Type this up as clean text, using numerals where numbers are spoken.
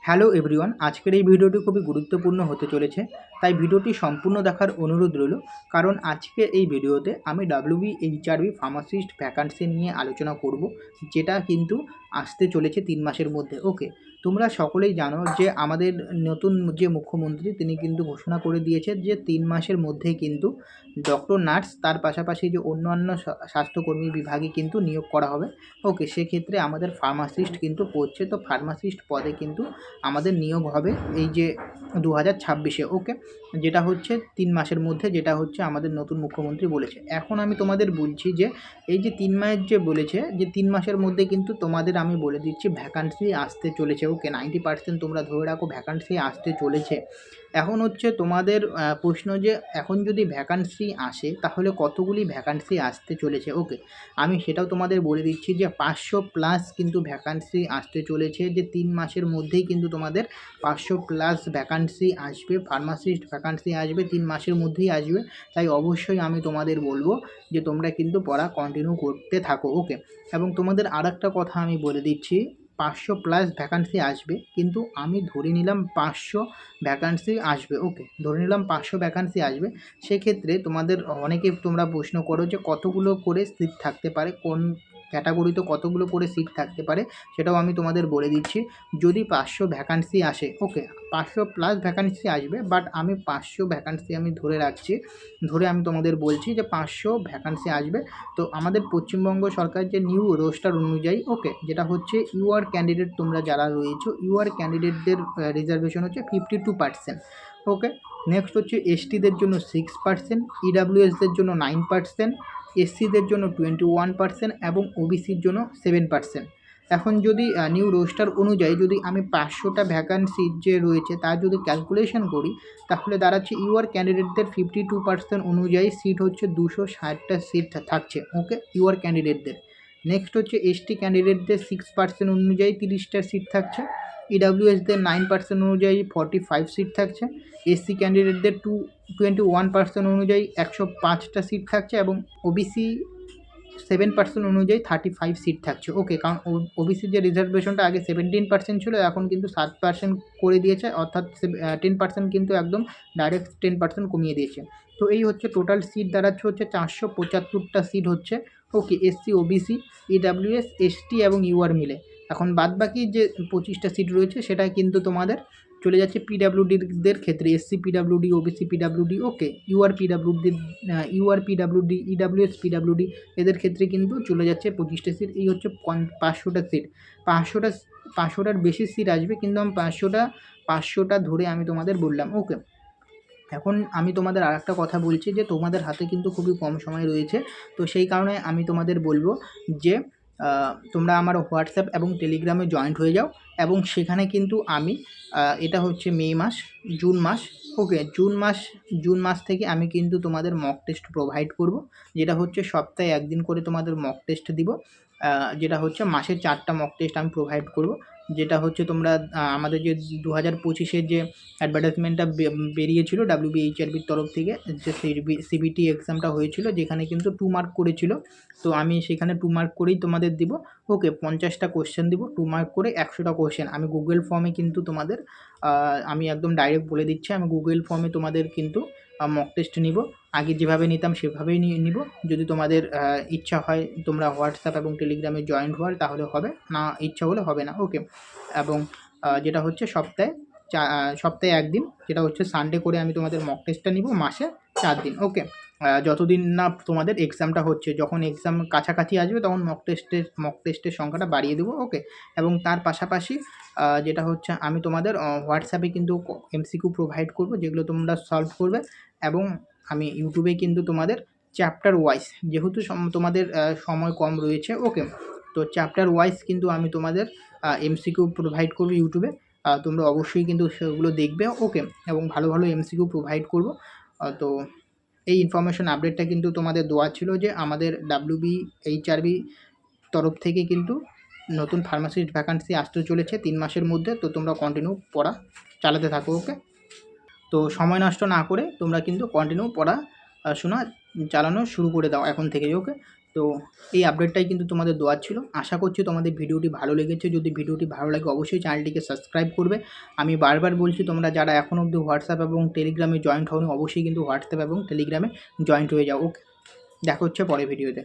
Hello everyone, আজকের এই ভিডিওটি খুবই গুরুত্বপূর্ণ হতে চলেছে, তাই ভিডিওটি সম্পূর্ণ দেখার অনুরোধ রইল। কারণ আজকে এই ভিডিওতে আমি WBHRB ফার্মাসিস্ট ভ্যাকান্সি নিয়ে আলোচনা করব, যেটা কিন্তু আসতে চলেছে 3 মাসের মধ্যে। ওকে, তোমরা সকলেই জানো যে আমাদের নতুন যে মুখ্যমন্ত্রী তিনি কিন্তু ঘোষণা করে দিয়েছে যে 3 মাসের মধ্যেই কিন্তু ডক্টর, নার্স, তার পাশাপাশি যে অন্যান্য স্বাস্থ্যকর্মী বিভাগে কিন্তু নিয়োগ করা হবে। ওকে, সেক্ষেত্রে আমাদের ফার্মাসিস্ট কিন্তু পড়ছে, তো ফার্মাসিস্ট পদে কিন্তু আমাদের নিয়োগ হবে এই যে 2026-এ। ওকে, যেটা হচ্ছে 3 মাসের মধ্যে, যেটা হচ্ছে আমাদের নতুন মুখ্যমন্ত্রী বলেছে। এখন আমি তোমাদের বলছি যে এই যে 3 মাস যে বলেছে, যে 3 মাসের মধ্যে কিন্তু তোমাদের আমি বলে দিচ্ছি ভ্যাকান্সি আসতে চলেছে। ওকে, 90% তোমরা ধরে রাখো ভ্যাকান্সি আসতে চলেছে। এখন হচ্ছে তোমাদের প্রশ্ন যে এখন যদি ভ্যাকান্সি আসে তাহলে কতগুলি ভ্যাকান্সি আসতে চলেছে। ওকে, আমি সেটাও তোমাদের বলে দিচ্ছি যে 500+ কিন্তু ভ্যাকান্সি আসতে চলেছে, যে 3 মাসের মধ্যেই কিন্তু তোমাদের 500+ ভ্যাকান্সি আসবে, ফার্মাসিস্ট ভ্যাকান্সি আসবে, 3 মাসের মধ্যেই আসবে। তাই অবশ্যই আমি তোমাদের বলবো যে তোমরা কিন্তু পড়া কন্টিনিউ করতে থাকো। ওকে, এবং তোমাদের আর একটা কথা আমি বলে দিচ্ছি, 500+ ভ্যাকান্সি আসবে, কিন্তু আমি ধরে নিলাম 500 ভ্যাকান্সি আসবে। ওকে, ধরে নিলাম 500 ভ্যাকান্সি আসবে। সেক্ষেত্রে তোমাদের অনেকে তোমরা প্রশ্ন করো যে কতগুলো করে সিট থাকতে পারে, কোন ক্যাটাগরিতে কতগুলো করে সিট থাকতে পারে, সেটাও আমি তোমাদের বলে দিচ্ছি। যদি 500 ভ্যাকান্সি আসে, ওকে, 500+ ভ্যাকান্সি আসবে, বাট আমি 500 ভ্যাকান্সি আমি ধরে রাখছি, ধরে আমি তোমাদের বলছি যে 500 ভ্যাকান্সি আসবে। তো আমাদের পশ্চিমবঙ্গ সরকার যে নিউ রোস্টার অনুযায়ী, ওকে, যেটা হচ্ছে ইউআর ক্যান্ডিডেট তোমরা যারা রয়েছো, ইউআর ক্যান্ডিডেটদের রিজার্ভেশন হচ্ছে 52%। ওকে, নেক্সট হচ্ছে এসটিদের জন্য 6%, ইডাব্লিউএসদের জন্য 9%, এসসিদের জন্য 21% এবং ওবিসির জন্য 7%। এখন যদি নিউ রোস্টার অনুযায়ী যদি আমি 500টা ভ্যাকান্সি যে রয়েছে তার যদি ক্যালকুলেশন করি, তাহলে দাঁড়াচ্ছে ইউআর ক্যান্ডিডেটদের 52% অনুযায়ী সিট হচ্ছে 260টা সিট থাকছে। ওকে, ইউআর ক্যান্ডিডেটদের। নেক্সট হচ্ছে এসটি ক্যান্ডিডেটদের 6% অনুযায়ী 30টা সিট থাকছে, ইডাব্লিউএসদের 9% অনুযায়ী 45 সিট থাকছে, এসসি ক্যান্ডিডেটদের 21% অনুযায়ী 105টা সিট থাকছে এবং ওবিসি 7% অনুযায়ী 35 সিট থাকছে। ওকে, কারণ ওবিসির যে রিজার্ভেশনটা আগে 17% ছিল, এখন কিন্তু 7% করে দিয়েছে, অর্থাৎ 10% কিন্তু একদম ডাইরেক্ট 10% কমিয়ে দিয়েছে। তো এই হচ্ছে টোটাল সিট দাঁড়াচ্ছে হচ্ছে 475টা সিট হচ্ছে। ওকে, এসসি, ওবিসি, ইডাব্লিউএস, এসটি এবং ইউআর মিলে। এখন বাদবাকি যে 25টা সিট রয়েছে সেটা কিন্তু তোমাদের চলে যাচ্ছে পিডাব্লিউডিদের ক্ষেত্রে, এসসি পিডাব্লিউডি, ওবিসি পিডাব্লিউডি, ওকে, ইউআর পিডাব্লিউডি, ইডাব্লিউএস পিডাব্লিউডি, এদের ক্ষেত্রে কিন্তু চলে যাচ্ছে 25টা সিট। এই হচ্ছে 500টা সিট। 500টার বেশি সিট আসবে, কিন্তু আমি 500টা ধরে আমি তোমাদের বললাম। ওকে, এখন আমি তোমাদের আর একটা কথা বলছি যে তোমাদের হাতে কিন্তু খুবই কম সময় রয়েছে, তো সেই কারণে আমি তোমাদের বলবো যে তোমরা আমার হোয়াটসঅ্যাপ এবং টেলিগ্রামে জয়েন্ট হয়ে যাও, এবং সেখানে কিন্তু আমি এটা হচ্ছে মে মাস, জুন মাস, ওকে, জুন মাস থেকে আমি কিন্তু তোমাদের মক টেস্ট প্রোভাইড করব, যেটা হচ্ছে সপ্তাহে একদিন করে তোমাদের মক টেস্ট দিব, যেটা হচ্ছে মাসে 4টা মক টেস্ট আমি প্রোভাইড করব। যেটা হচ্ছে তোমরা আমাদের যে 2025-এর যে অ্যাডভার্টাইজমেন্টটা বেরিয়েছিল WBHRBর তরফ থেকে, যে সিবিটি এক্সামটা হয়েছিল, যেখানে কিন্তু 2 মার্ক করেছিল, তো আমি সেখানে 2 মার্ক করেই তোমাদের দিব। ওকে, 50টা কোশ্চেন দিব, 2 মার্ক করে 100টা কোশ্চেন আমি গুগল ফর্মে কিন্তু তোমাদের আমি একদম ডাইরেক্ট বলে দিচ্ছি, আমি গুগল ফর্মে তোমাদের কিন্তু মক টেস্ট নিব, আগে যেভাবে নিতাম সেভাবেই নিব। যদি তোমাদের ইচ্ছা হয় তোমরা হোয়াটসঅ্যাপ এবং টেলিগ্রামে জয়েন্ট হওয়ার, তাহলে হবে, না ইচ্ছা হলে হবে না। ওকে, এবং যেটা হচ্ছে সপ্তাহে একদিন, যেটা হচ্ছে সানডে করে আমি তোমাদের মক টেস্টটা নিব, মাসে 4 দিন। ওকে, যতদিন না তোমাদের এক্সামটা হচ্ছে, যখন এক্সাম কাছাকাছি আসবে তখন মক টেস্টের সংখ্যাটা বাড়িয়ে দেবো। ওকে, এবং তার পাশাপাশি যেটা হচ্ছে আমি তোমাদের হোয়াটসঅ্যাপে কিন্তু এমসিকিউ প্রোভাইড করব, যেগুলো তোমরা সলভ করবে, এবং আমি ইউটিউবে কিন্তু তোমাদের চ্যাপ্টার ওয়াইজ, যেহেতু তোমাদের সময় কম রয়েছে, ওকে, তো চ্যাপ্টার ওয়াইজ কিন্তু আমি তোমাদের এমসিকিউ প্রোভাইড করব ইউটিউবে, তোমরা অবশ্যই কিন্তু সেগুলো দেখবে। ওকে, এবং ভালো ভালো এমসিকিউ প্রোভাইড করব। তো এই ইনফরমেশন আপডেটটা কিন্তু তোমাদের দেওয়া ছিল যে আমাদের WBHRB তরফ থেকে কিন্তু নতুন ফার্মাসিস্ট ভ্যাকান্সি আসতে চলেছে 3 মাসের মধ্যে, তো তোমরা কন্টিনিউ পড়া চালাতে থাকো। ওকে, তো সময় নষ্ট না করে তোমরা কিন্তু কন্টিনিউ পড়া শোনা চালানো শুরু করে দাও এখন থেকেই। ওকে, তো এই আপডেটটাই কিন্তু তোমাদের দেওয়ার ছিল। আশা করছি তোমাদের ভিডিওটি ভালো লেগেছে। যদি ভিডিওটি ভালো লাগে অবশ্যই চ্যানেলটিকে সাবস্ক্রাইব করবে। আমি বারবার বলছি, তোমরা যারা এখনও অবধি হোয়াটসঅ্যাপ এবং টেলিগ্রামে জয়েন্ট হওনি অবশ্যই কিন্তু হোয়াটসঅ্যাপ এবং টেলিগ্রামে জয়েন্ট হয়ে যাও। ওকে, দেখা হচ্ছে পরের ভিডিওতে।